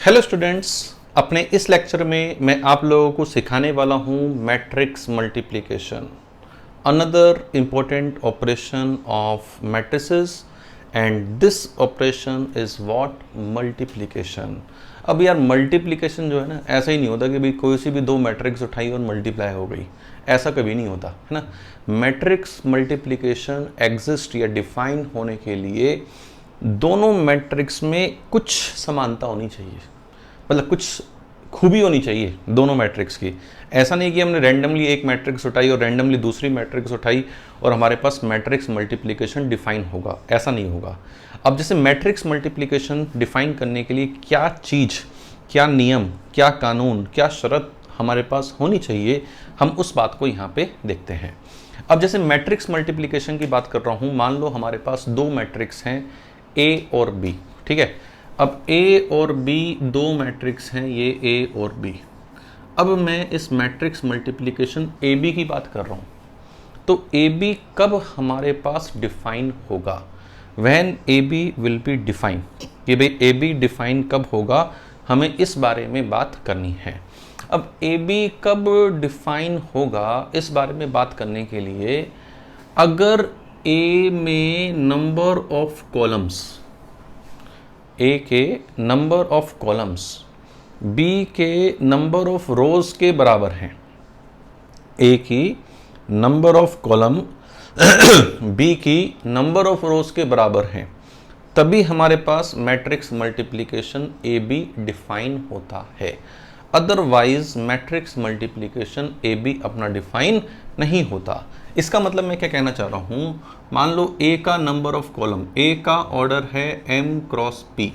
Hello students, अपने इस lecture में मैं आप लोगों को सिखाने वाला हूँ matrix multiplication, another important operation of matrices and this operation is what multiplication. अब यार मल्टीप्लिकेशन जो है ना, ऐसा ही नहीं होता कि भाई कोई सी भी दो मैट्रिक्स उठाई और मल्टीप्लाई हो गई, ऐसा कभी नहीं होता है ना। मैट्रिक्स मल्टीप्लिकेशन एग्जिस्ट या डिफाइन होने के लिए दोनों मैट्रिक्स में कुछ समानता होनी चाहिए, मतलब कुछ खूबी होनी चाहिए दोनों मैट्रिक्स की। ऐसा नहीं कि हमने रैंडमली एक मैट्रिक्स उठाई और रैंडमली दूसरी मैट्रिक्स उठाई और हमारे पास मैट्रिक्स मल्टीप्लिकेशन डिफाइन होगा, ऐसा नहीं होगा। अब जैसे मैट्रिक्स मल्टीप्लिकेशन डिफाइन करने के लिए क्या चीज़, क्या नियम, क्या कानून, क्या शर्त हमारे पास होनी चाहिए, हम उस बात को यहाँ पे देखते हैं। अब जैसे मैट्रिक्स मल्टीप्लिकेशन की बात कर रहा हूँ, मान लो हमारे पास दो मैट्रिक्स हैं ए और बी, ठीक है। अब ए और बी दो मैट्रिक्स हैं, ये ए और बी। अब मैं इस मैट्रिक्स मल्टीप्लिकेशन ए बी की बात कर रहा हूँ, तो ए बी कब हमारे पास डिफाइन होगा? When A B will be define, कि भाई ए बी डिफाइन कब होगा, हमें इस बारे में बात करनी है। अब ए बी कब डिफाइन होगा, इस बारे में बात करने के लिए अगर ए में नंबर ऑफ कॉलम्स, ए के नंबर ऑफ कॉलम्स बी के नंबर ऑफ रोज के बराबर हैं, ए की नंबर ऑफ कॉलम बी की नंबर ऑफ रोज के बराबर हैं, तभी हमारे पास matrix multiplication A B define होता है। Otherwise matrix multiplication A B अपना डिफाइन नहीं होता। इसका मतलब मैं क्या कहना चाह रहा हूँ, मान लो ए का नंबर ऑफ कॉलम, ए का ऑर्डर है m क्रॉस p,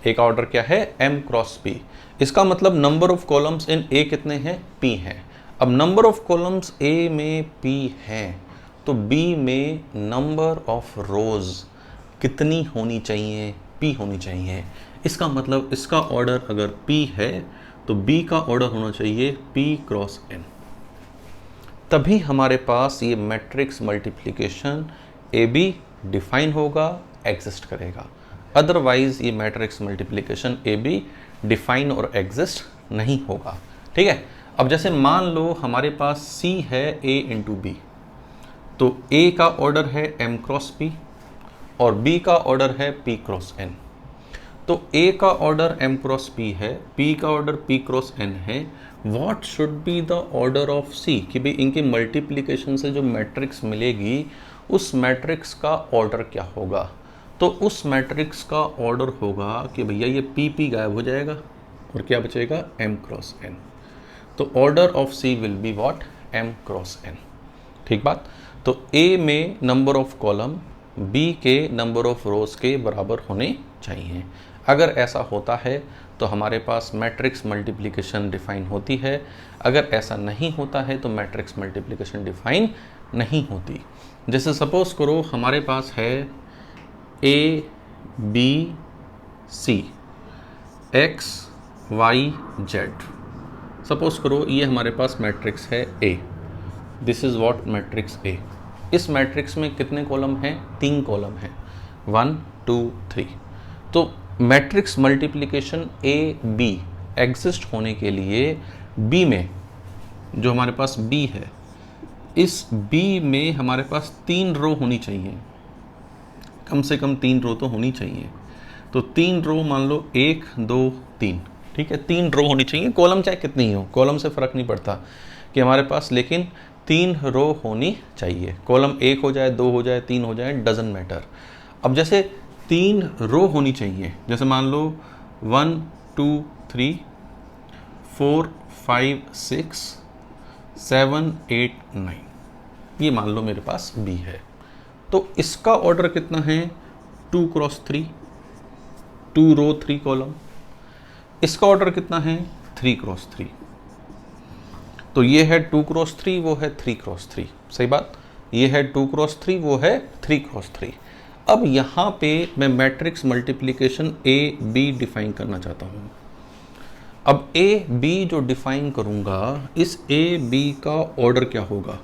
ए का ऑर्डर क्या है m क्रॉस p। इसका मतलब नंबर ऑफ कॉलम्स इन ए कितने हैं, p हैं। अब नंबर ऑफ कॉलम्स ए में p है, तो b में नंबर ऑफ रोज कितनी होनी चाहिए, p होनी चाहिए। इसका मतलब इसका ऑर्डर अगर p है तो b का ऑर्डर होना चाहिए p क्रॉस n, तभी हमारे पास ये matrix multiplication A B define होगा, एग्जिस्ट करेगा। अदरवाइज ये matrix multiplication A B define और एग्जिस्ट नहीं होगा, ठीक है। अब जैसे मान लो हमारे पास C है A इंटू बी, तो A का ऑर्डर है M क्रॉस P और B का ऑर्डर है P क्रॉस N। तो A का ऑर्डर M क्रॉस P है, P का ऑर्डर P क्रॉस N है। What should be the order of C, कि भाई इनके मल्टीप्लिकेशन से जो मैट्रिक्स मिलेगी उस मैट्रिक्स का ऑर्डर क्या होगा? तो उस मैट्रिक्स का ऑर्डर होगा कि भैया ये P गायब हो जाएगा और क्या बचेगा, M क्रॉस N। तो order of C will be what, M cross N, ठीक बात। तो A में नंबर ऑफ कॉलम B के नंबर ऑफ रोज के बराबर होने चाहिए। अगर ऐसा होता है तो हमारे पास मैट्रिक्स मल्टीप्लिकेशन डिफाइन होती है, अगर ऐसा नहीं होता है तो मैट्रिक्स मल्टीप्लिकेशन डिफाइन नहीं होती। जैसे सपोज करो हमारे पास है A B C X Y Z, suppose करो ये हमारे पास मैट्रिक्स है A, this is what matrix A. इस मैट्रिक्स में कितने कॉलम हैं, 3 कॉलम हैं, 1 2 3। तो matrix multiplication A be exist होने के लिए बी में, जो हमारे पास बी है, इस बी में हमारे पास 3 रो होनी चाहिए, कम से कम 3 रो तो होनी चाहिए। तो 3 रो मान लो 1 2 3, ठीक है, 3 रो होनी चाहिए। कॉलम चाहे कितनी ही हो, कॉलम से फ़र्क नहीं पड़ता कि हमारे पास, लेकिन 3 रो होनी चाहिए। कॉलम 1 हो जाए, 2 हो जाए, 3 हो जाए, डजंट मैटर। अब जैसे 3 रो होनी चाहिए, जैसे मान लो 1 2 3 4 5 6 7 8 9, ये मान लो मेरे पास बी है। तो इसका ऑर्डर कितना है, 2 क्रॉस 3, 2 रो 3 कॉलम। इसका ऑर्डर कितना है, 3 क्रॉस 3। तो ये है 2 क्रॉस 3, वो है 3 क्रॉस 3, सही बात। ये है 2 क्रॉस 3, वो है 3 क्रॉस 3। अब यहाँ पे मैं matrix multiplication A B define करना चाहता हूँ। अब ए बी जो डिफाइन करूँगा, इस ए बी का ऑर्डर क्या होगा,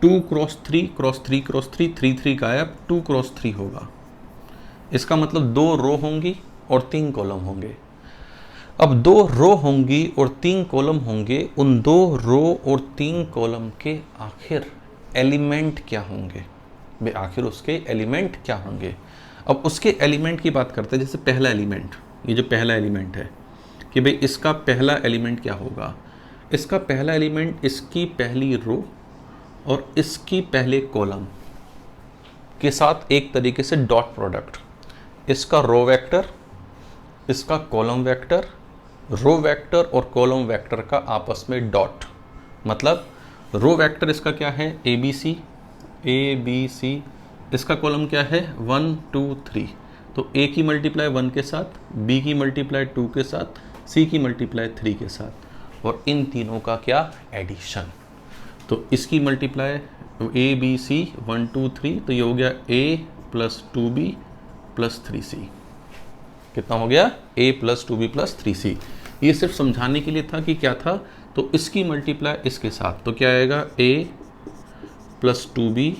2 क्रॉस 3 क्रॉस 3 क्रॉस 3, 3 3 गायब, 2 क्रॉस 3 होगा। इसका मतलब 2 रो होंगी और 3 कॉलम होंगे। अब 2 रो होंगी और 3 कॉलम होंगे, उन 2 रो और 3 कॉलम के आखिर एलिमेंट क्या होंगे? भाई आखिर उसके एलिमेंट क्या होंगे? अब उसके एलिमेंट की बात करते हैं। जैसे पहला एलिमेंट, ये जो पहला एलिमेंट है कि भाई इसका पहला एलिमेंट क्या होगा? इसका पहला एलिमेंट इसकी पहली रो और इसकी पहले कॉलम के साथ एक तरीके से डॉट प्रोडक्ट, इसका रो वेक्टर, इसका कॉलम वेक्टर, रो वेक्टर और कॉलम वेक्टर का आपस में डॉट, मतलब रो वेक्टर इसका क्या है? ए बी सी, इसका कॉलम क्या है? 1 2 3, तो ए की मल्टीप्लाई 1 के साथ, बी की मल्टीप्लाई 2 के साथ, सी की मल्टीप्लाई 3 के साथ, और इन तीनों का क्या? एडिशन। तो इसकी मल्टीप्लाई ए बी सी 1 2 3, तो ये हो गया a plus 2b plus 3c। कितना हो गया? a plus 2b plus 3c। ये सिर्फ समझाने के लिए था कि क्या था। तो इसकी मल्टीप्लाई इसके साथ, तो क्या आएगा? a plus 2b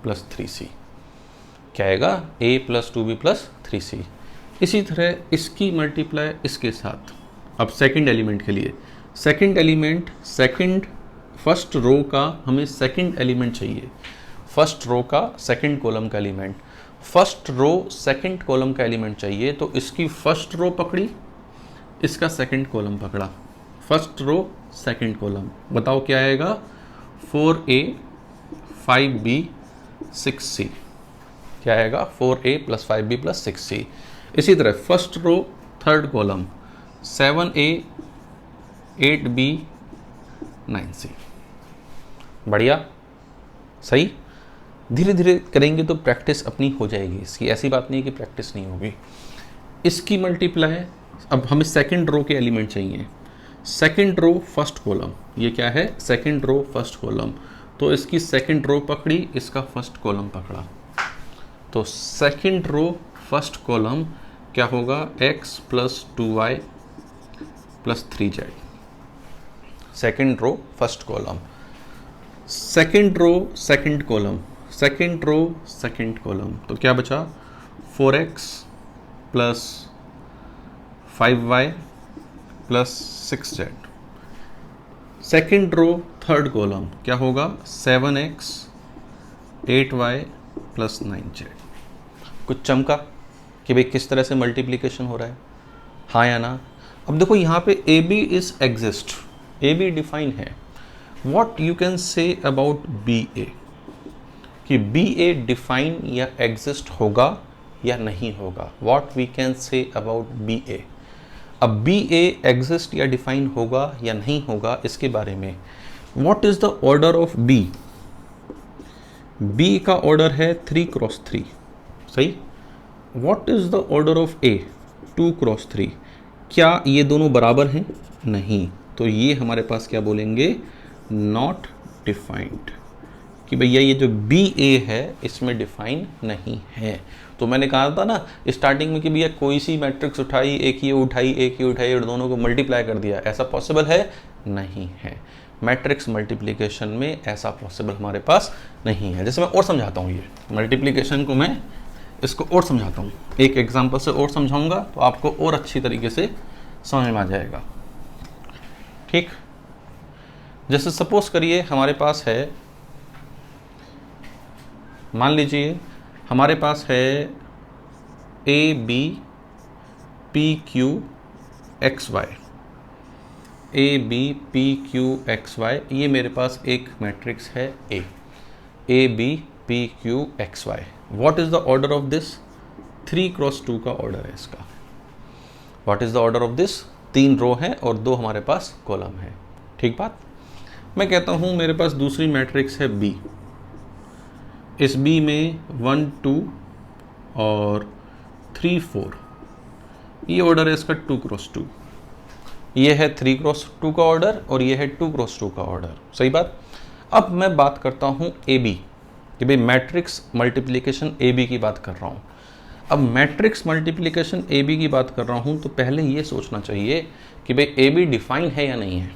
plus 3c। क्या आएगा? a plus 2b plus 3c। इसी तरह इसकी मल्टीप्लाई इसके साथ। अब सेकंड एलिमेंट के लिए, सेकंड एलिमेंट, फर्स्ट रो का हमें सेकंड एलिमेंट चाहिए, फर्स्ट रो का सेकंड कॉलम का element, first row second column का एलिमेंट चाहिए। तो इसकी फर्स्ट रो पकड़ी, इसका सेकंड कॉलम पकड़ा, फर्स्ट रो सेकंड कॉलम, बताओ क्या आएगा? 4a 5b 6c। क्या आएगा? 4a plus 5b plus 6c। इसी तरह first row third column 7a 8b 9c। बढ़िया, सही। धीरे धीरे करेंगे तो प्रैक्टिस अपनी हो जाएगी इसकी, ऐसी बात नहीं है कि प्रैक्टिस नहीं होगी। इसकी मल्टीप्लाई, अब हमें सेकंड रो के एलिमेंट चाहिए, सेकंड रो फर्स्ट कॉलम, ये क्या है? सेकंड रो फर्स्ट कॉलम, तो इसकी सेकंड रो पकड़ी, इसका फर्स्ट कॉलम पकड़ा, तो सेकंड रो फर्स्ट कॉलम क्या होगा? x plus 2y plus 3z। Second row first column, second row second column, second row second column, तो क्या बचा? 4x plus 5y plus 6z। Second row third column क्या होगा? 7x 8y plus 9z। कुछ चमका कि भाई किस तरह से मल्टीप्लिकेशन हो रहा है, हाँ या ना? अब देखो यहाँ पे A B is exist, A B define है। What you can say about B A, कि बी ए डिफाइन या एग्जिस्ट होगा या नहीं होगा? What we can say about B A. अब बी ए एग्जिस्ट या डिफाइन होगा या नहीं होगा, इसके बारे में what is the order of B? B का ऑर्डर है 3 क्रॉस 3, सही। What is the order of A? 2 cross 3। क्या ये दोनों बराबर हैं? नहीं, तो ये हमारे पास क्या बोलेंगे? नॉट डिफाइंड, कि भैया ये जो बी ए है इसमें डिफाइन नहीं है। तो मैंने कहा था ना स्टार्टिंग में कि भैया कोई सी मैट्रिक्स उठाई, एक ही उठाई और दोनों को मल्टीप्लाई कर दिया, ऐसा पॉसिबल है? नहीं है। मैट्रिक्स मल्टीप्लिकेशन में ऐसा पॉसिबल हमारे पास नहीं है। जैसे मैं और समझाता हूँ, ये मल्टीप्लिकेशन को मैं इसको और समझाता हूँ, एक एग्जांपल से और समझाऊंगा तो आपको और अच्छी तरीके से समझ में आ जाएगा। ठीक, जैसे सपोज करिए हमारे पास है, मान लीजिए हमारे पास है A B P Q X Y, A B P Q X Y, ये मेरे पास एक मैट्रिक्स है A B P Q X Y. What is the order of this? 3 cross 2 का ऑर्डर है इसका। What is the order of this? 3 row है और 2 हमारे पास कॉलम है। ठीक बात। मैं कहता हूं मेरे पास दूसरी मैट्रिक्स है बी, इस बी में 1 2 और 3 4, ये ऑर्डर है इसका 2 क्रॉस 2, ये है 3 क्रॉस 2 का ऑर्डर और ये है 2 क्रॉस 2 का ऑर्डर। सही बात। अब मैं बात करता हूँ ए बी, कि भाई मैट्रिक्स मल्टीप्लिकेशन ए बी की बात कर रहा हूँ। अब मैट्रिक्स मल्टीप्लिकेशन ए बी की बात कर रहा हूँ तो पहले ये सोचना चाहिए कि भाई ए बी डिफाइन है या नहीं है।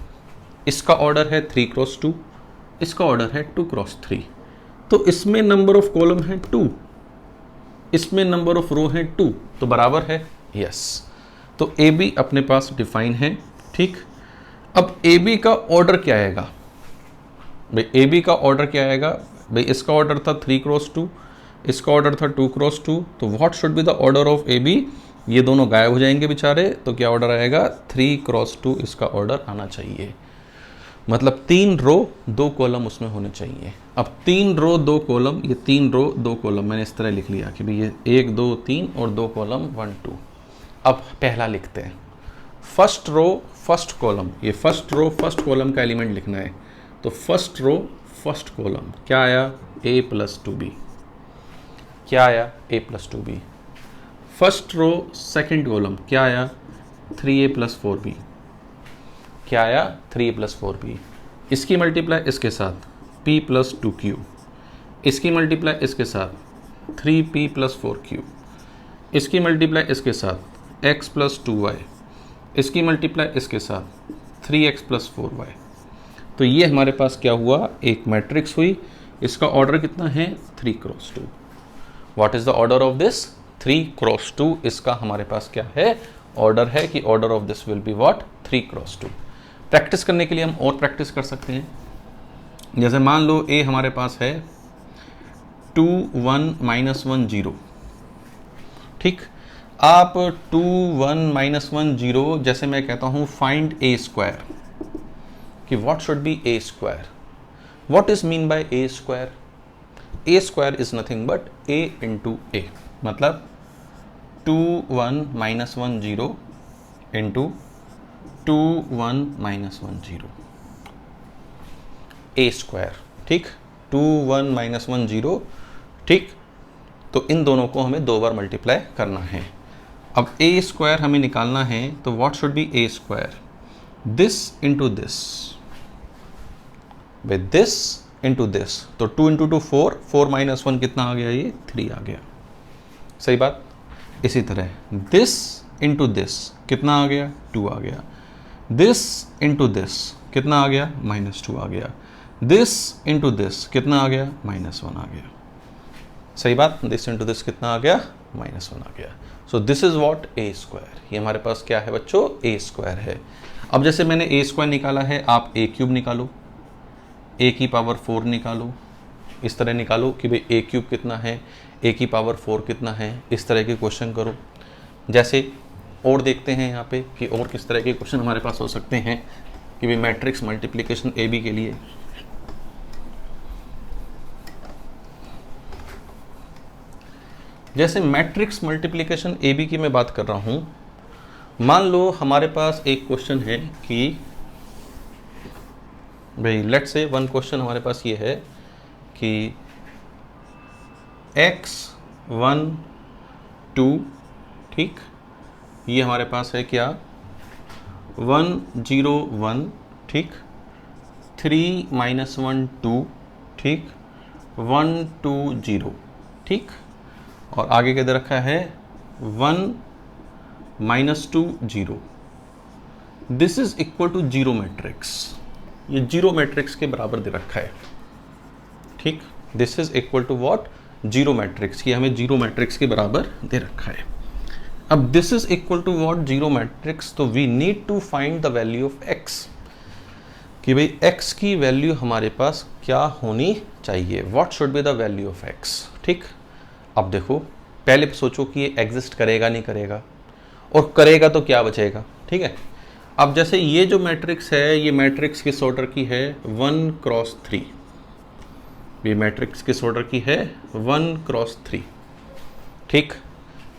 इसका ऑर्डर है 3 क्रॉस 2, इसका ऑर्डर है 2 क्रॉस 3, तो इसमें नंबर ऑफ कॉलम है 2, इसमें नंबर ऑफ रो है 2, तो बराबर है। यस, तो ए बी अपने पास डिफाइन है। ठीक, अब ए बी का ऑर्डर क्या आएगा भाई? ए बी का ऑर्डर क्या आएगा भाई? इसका ऑर्डर था 3x2, इसका ऑर्डर था 2x2, तो what should be the order of A B? ये दोनों गायब हो जाएंगे बेचारे, तो क्या ऑर्डर आएगा? 3x2 इसका ऑर्डर आना चाहिए। मतलब 3 रो 2 कॉलम उसमें होने चाहिए। अब 3 रो 2 कॉलम, ये 3 रो 2 कॉलम मैंने इस तरह लिख लिया कि भाई ये 1 2 3 और 2 कॉलम 1 2। अब पहला लिखते हैं, फर्स्ट रो फर्स्ट कॉलम, ये फर्स्ट रो फर्स्ट कॉलम का एलिमेंट लिखना है। तो फर्स्ट रो फर्स्ट कॉलम क्या आया? a + 2b। क्या आया? a + 2b। First row second column क्या आया? 3a + 4b। क्या आया? 3a + 4b। इसकी मल्टीप्लाई इसके साथ p + 2q, इसकी मल्टीप्लाई इसके साथ 3p + 4q, इसकी मल्टीप्लाई इसके साथ x + 2y, इसकी मल्टीप्लाई इसके साथ 3x + 4y। तो ये हमारे पास क्या हुआ? एक मैट्रिक्स हुई। इसका ऑर्डर कितना है? 3x2। What is the order of this? 3x2 इसका हमारे पास क्या है? ऑर्डर है कि order of this will be what? 3x2। Practice करने के लिए हम और प्रैक्टिस कर सकते हैं। जैसे मान लो a हमारे पास है 2 1 -1 0। ठीक, आप 2 1 -1 0, जैसे मैं कहता हूं फाइंड a स्क्वायर, कि what should B a square? What is mean by a square? a square is nothing but a into a, मतलब 2 1 -1 0 इंटू 2 1 -1 0 a स्क्वायर। ठीक, 2 1 -1 0। ठीक, तो इन दोनों को हमें 2 बार मल्टीप्लाई करना है। अब a स्क्वायर हमें निकालना है, तो what should B a square? This into this, with this into this, तो 2 इंटू 2 4, 4 - 1 कितना आ गया? ये 3 आ गया। सही बात। इसी तरह दिस इंटू दिस कितना आ गया? 2 आ गया। दिस इंटू दिस कितना आ गया? -2 आ गया। दिस इंटू दिस कितना आ गया? -1 आ गया। सही बात। दिस इंटू दिस कितना आ गया? -1 आ गया। So this is what? a square. ये हमारे पास क्या है बच्चों? a स्क्वायर है। अब जैसे मैंने a स्क्वायर निकाला है, आप a³ निकालो, a की पावर 4 निकालो, इस तरह निकालो कि भाई a³ कितना है, a की पावर 4 कितना है। इस तरह के क्वेश्चन करो। जैसे और देखते हैं यहाँ पे कि और किस तरह के क्वेश्चन हमारे पास हो सकते हैं कि भाई मैट्रिक्स मल्टीप्लिकेशन ए बी के लिए। जैसे मैट्रिक्स मल्टीप्लिकेशन ए बी की मैं बात कर रहा हूँ, मान लो हमारे पास एक क्वेश्चन है कि भाई लेट्स से वन क्वेश्चन हमारे पास ये है कि x 1 2, ठीक, ये हमारे पास है क्या? 1 0 1, ठीक, 3 -1 2, ठीक, 1 2 0, ठीक, और आगे के दे रखा है 1 -2 0। This is equal to zero matrix. ये जीरो मैट्रिक्स के बराबर दे रखा है। ठीक, this is equal to what? Zero matrix. ये हमें जीरो मैट्रिक्स के बराबर दे रखा है। अब this is equal to what? Zero matrix. तो we need to find the value of x, कि भाई x की वैल्यू हमारे पास क्या होनी चाहिए? What should be the value of x। ठीक, अब देखो पहले सोचो कि ये एग्जिस्ट करेगा नहीं करेगा, और करेगा तो क्या बचेगा। ठीक है, अब जैसे ये जो मैट्रिक्स है, ये मैट्रिक्स किस ऑर्डर की है? 1 क्रॉस 3। ये मैट्रिक्स किस ऑर्डर की है? 1 क्रॉस 3। ठीक,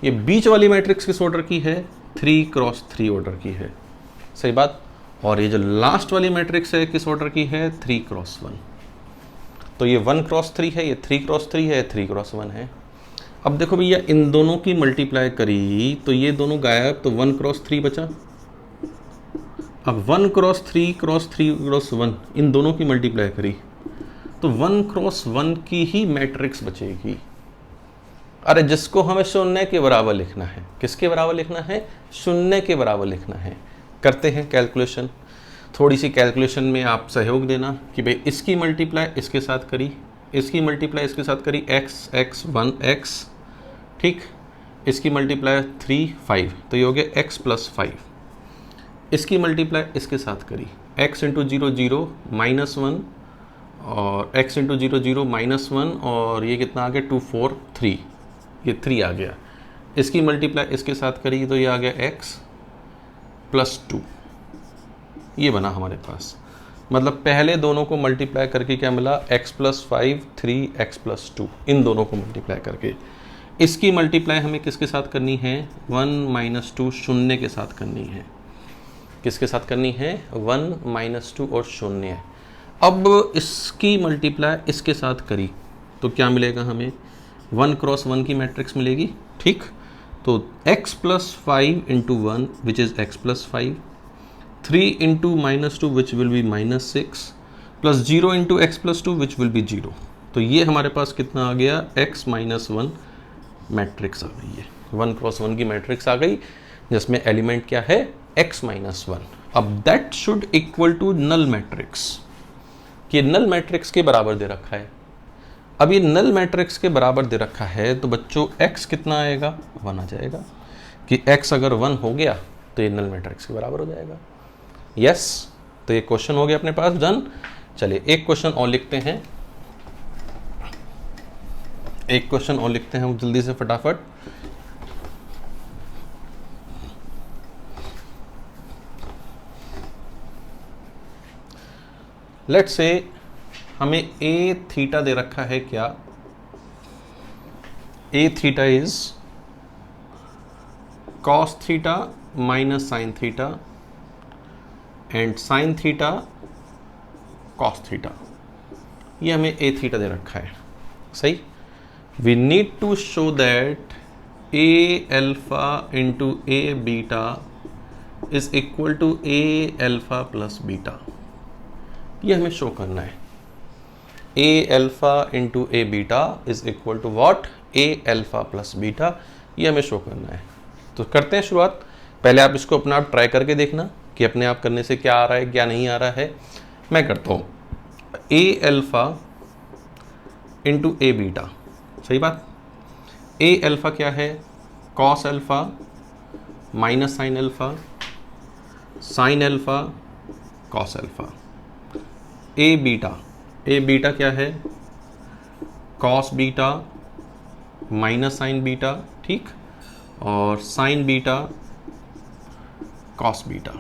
ये बीच वाली मैट्रिक्स किस ऑर्डर की है? 3 क्रॉस 3 ऑर्डर की है। सही बात। और ये जो लास्ट वाली मैट्रिक्स है किस ऑर्डर की है? 3 क्रॉस 1। तो ये 1 क्रॉस 3 है, ये 3 क्रॉस 3 है, 3 क्रॉस 1 है। अब देखो भैया इन दोनों की मल्टीप्लाई करी तो ये दोनों गायब, तो 1 क्रॉस 3 बचा। अब 1 क्रॉस 3 क्रॉस 3 क्रॉस 1, इन दोनों की मल्टीप्लाई करी तो 1 क्रॉस 1 की ही मैट्रिक्स बचेगी। अरे जिसको हमें शून्य के बराबर लिखना है। किसके बराबर लिखना है? शून्य के बराबर लिखना है। करते हैं कैलकुलेशन। थोड़ी सी कैलकुलेशन में आप सहयोग देना कि भाई इसकी मल्टीप्लाई इसके साथ करी, इसकी मल्टीप्लाई इसके साथ करी, x 1x, ठीक, इसकी मल्टीप्लाई 3 5, तो ये हो गया एक्स प्लस 5। इसकी मल्टीप्लाई इसके साथ करी, x इंटू 0 0 माइनस 1 और x इंटू 0 0 माइनस 1 और ये कितना आ गया 2 4 3, ये 3 आ गया। इसकी मल्टीप्लाई इसके साथ करी तो ये आ गया x प्लस 2, ये बना हमारे पास। मतलब पहले दोनों को मल्टीप्लाई करके क्या मिला, x प्लस 5 3 x प्लस 2, इन दोनों को मल्टीप्लाई करके। इसकी मल्टीप्लाई हमें किसके साथ करनी है, 1 माइनस 2 शून्य के साथ करनी है। किसके साथ करनी है, 1 माइनस 2 और शून्य। अब इसकी मल्टीप्लाई इसके साथ करी तो क्या मिलेगा हमें, 1 क्रॉस 1 की मैट्रिक्स मिलेगी। ठीक, तो x plus 5 into 1 which is x plus 5, 3 into minus 2 which will be minus 6, plus 0 into x plus 2 which will be 0। तो ये हमारे पास कितना आ गया, x माइनस 1 मैट्रिक्स आ गई है। 1 क्रॉस 1 की मैट्रिक्स आ गई जिसमें एलिमेंट क्या है, x माइनस 1। अब that should equal to null matrix, कि नल मैट्रिक्स के बराबर दे रखा है। अब ये नल मैट्रिक्स के बराबर दे रखा है तो बच्चों x कितना आएगा, 1 आ जाएगा। कि x अगर 1 हो गया तो ये नल मैट्रिक्स के बराबर हो जाएगा। यस, तो ये क्वेश्चन हो गया अपने पास डन। चलिए एक क्वेश्चन और लिखते हैं, एक क्वेश्चन और लिखते हैं हम जल्दी से फटाफट। लेट्स से हमें ए थीटा दे रखा है, क्या A theta is cos theta minus sine theta and sine theta cos theta, ये हमें ए थीटा दे रखा है। सही, we need to show that A alpha into A beta is equal to A alpha plus beta, ये हमें show करना है। A alpha into A beta is equal to what, A alpha plus beta, ये हमें show करना है। तो करते हैं शुरुआत। पहले आप इसको अपना आप ट्राई करके देखना कि अपने आप करने से क्या आ रहा है क्या नहीं आ रहा है। मैं करता हूँ, A alpha into A beta, सही बात। ए अल्फा क्या है, cos alpha minus sine alpha, sine alpha cos alpha. A beta क्या है, cos beta minus sine beta, ठीक, और साइन बीटा कॉस बीटा।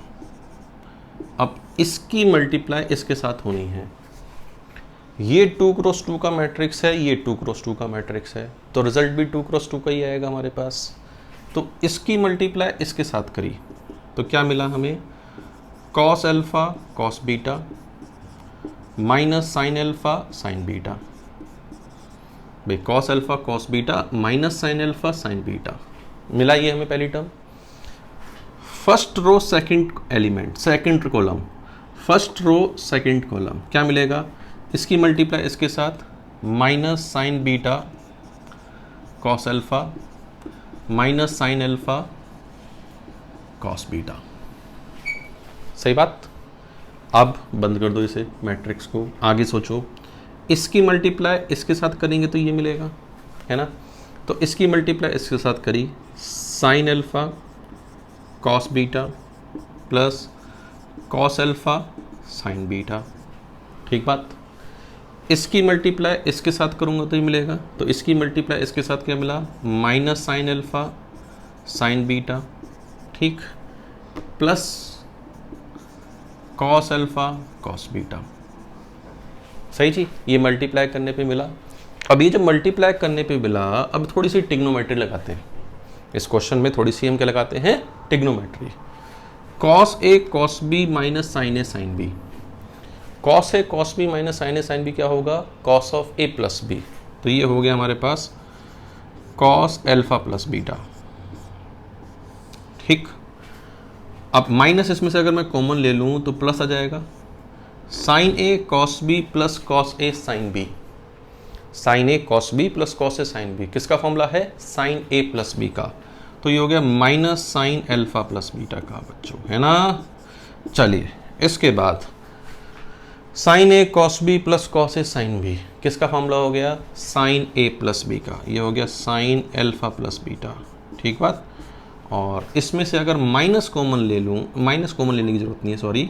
अब इसकी मल्टीप्लाई इसके साथ होनी है। ये 2 क्रॉस 2 का मैट्रिक्स है, ये 2 क्रॉस 2 का मैट्रिक्स है, तो रिजल्ट भी 2 क्रॉस 2 का ही आएगा हमारे पास। तो इसकी मल्टीप्लाई इसके साथ करी तो क्या मिला हमें, cos alpha cos beta minus sine alpha sine beta. भाई cos alpha cos beta minus sine alpha sine beta मिला, ये हमें पहली term. First row second element second column, first row second column क्या मिलेगा, इसकी मल्टीप्लाई इसके साथ minus sine beta cos alpha minus sine alpha cos beta. सही बात। अब बंद कर दो इसे मैट्रिक्स को, आगे सोचो। इसकी मल्टीप्लाई इसके साथ करेंगे तो ये मिलेगा, है ना। तो इसकी मल्टीप्लाई इसके साथ करी, sign alpha cos beta plus cos alpha sine beta, ठीक बात। इसकी मल्टीप्लाई इसके साथ करूँगा तो ये मिलेगा, तो इसकी मल्टीप्लाई इसके साथ क्या मिला, minus sine alpha sine beta, ठीक, plus cos alpha cos beta. सही जी, ये मल्टीप्लाई करने पे मिला। अब ये जब मल्टीप्लाई करने पे मिला, अब थोड़ी सी टिग्नोमेट्री लगाते हैं इस क्वेश्चन में, थोड़ी सी हम क्या लगाते हैं, trigonometry. Cos A cos B minus sine A sine B, cos A cos B minus sine A sine B क्या होगा, cos of A plus B. तो ये हो गया हमारे पास कॉस अल्फा प्लस बीटा, ठीक। अब माइनस इसमें से अगर मैं कॉमन ले लूँ तो प्लस आ जाएगा, sign A cos B plus cos A sine B, sign A cos B plus cos A sine B, किसका फॉर्मूला है, साइन ए प्लस बी का। तो ये हो गया minus sine alpha plus beta का बच्चों, है ना। चलिए इसके बाद sign A cos B plus cos A sine B, किसका फॉर्मूला हो गया, साइन ए प्लस बी का। ये हो गया साइन अल्फा प्लस बीटा, ठीक बात। और इसमें से अगर माइनस कॉमन ले लूँ, माइनस कॉमन लेने की जरूरत नहीं है, sorry,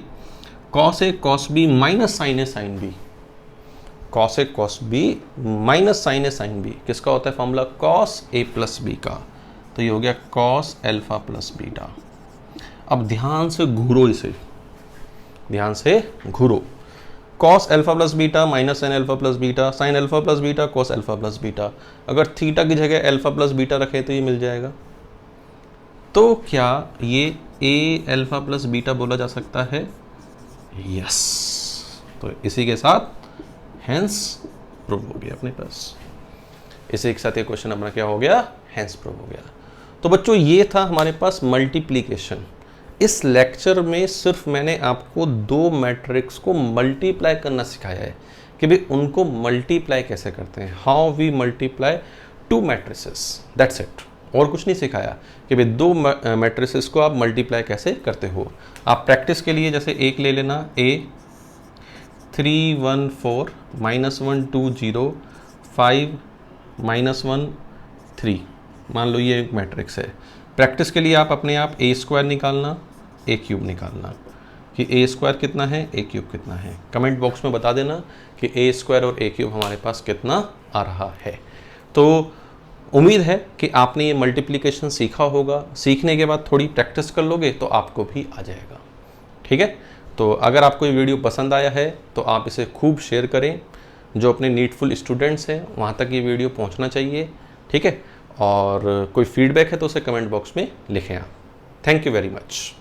cos A cos B minus sine A sine B, cos A cos B minus sine A sine B किसका होता है formula? Cos A plus B का। तो ये हो गया कॉस एल्फा प्लस बीटा। अब ध्यान से घूरो इसे, ध्यान से घूरो। Cos alpha plus beta minus sine alpha plus beta, sine alpha plus beta cos alpha plus beta. अगर थीटा की जगह एल्फा प्लस बीटा रखे तो ये मिल जाएगा। तो क्या ये ए एल्फा प्लस बीटा बोला जा सकता है? यस। तो इसी के साथ हेंस प्रूव हो गया अपने पास। इसी के साथ ये क्वेश्चन अपना क्या हो गया? हेंस प्रूव हो गया। तो बच्चों ये था हमारे पास मल्टीप्लिकेशन। इस लेक्चर में सिर्फ मैंने आपको दो मैट्रिक्स को मल्टीप्लाई करना सिखाया है कि भाई उनको मल्टीप्लाई कैसे करते हैं, how we multiply two matrices, that's it. और कुछ नहीं सिखाया कि भाई दो मैट्रिसेस को आप मल्टीप्लाई कैसे करते हो। आप प्रैक्टिस के लिए जैसे एक ले लेना, ए 3 1 4 -1 2 0 5 -1 3, मान लो ये एक मैट्रिक्स है। प्रैक्टिस के लिए आप अपने आप ए स्क्वायर निकालना, ए क्यूब निकालना कि ए स्क्वायर कितना है, ए क्यूब कितना है। कमेंट बॉक्स में बता देना कि ए स्क्वायर और ए क्यूब हमारे पास कितना आ रहा है। तो उम्मीद है कि आपने ये मल्टीप्लिकेशन सीखा होगा। सीखने के बाद थोड़ी प्रैक्टिस कर लोगे तो आपको भी आ जाएगा। ठीक है, तो अगर आपको ये वीडियो पसंद आया है तो आप इसे खूब शेयर करें। जो अपने नीडफुल स्टूडेंट्स हैं वहाँ तक ये वीडियो पहुँचना चाहिए। ठीक है, और कोई फीडबैक है तो उसे कमेंट बॉक्स में लिखें आप। Thank you very much.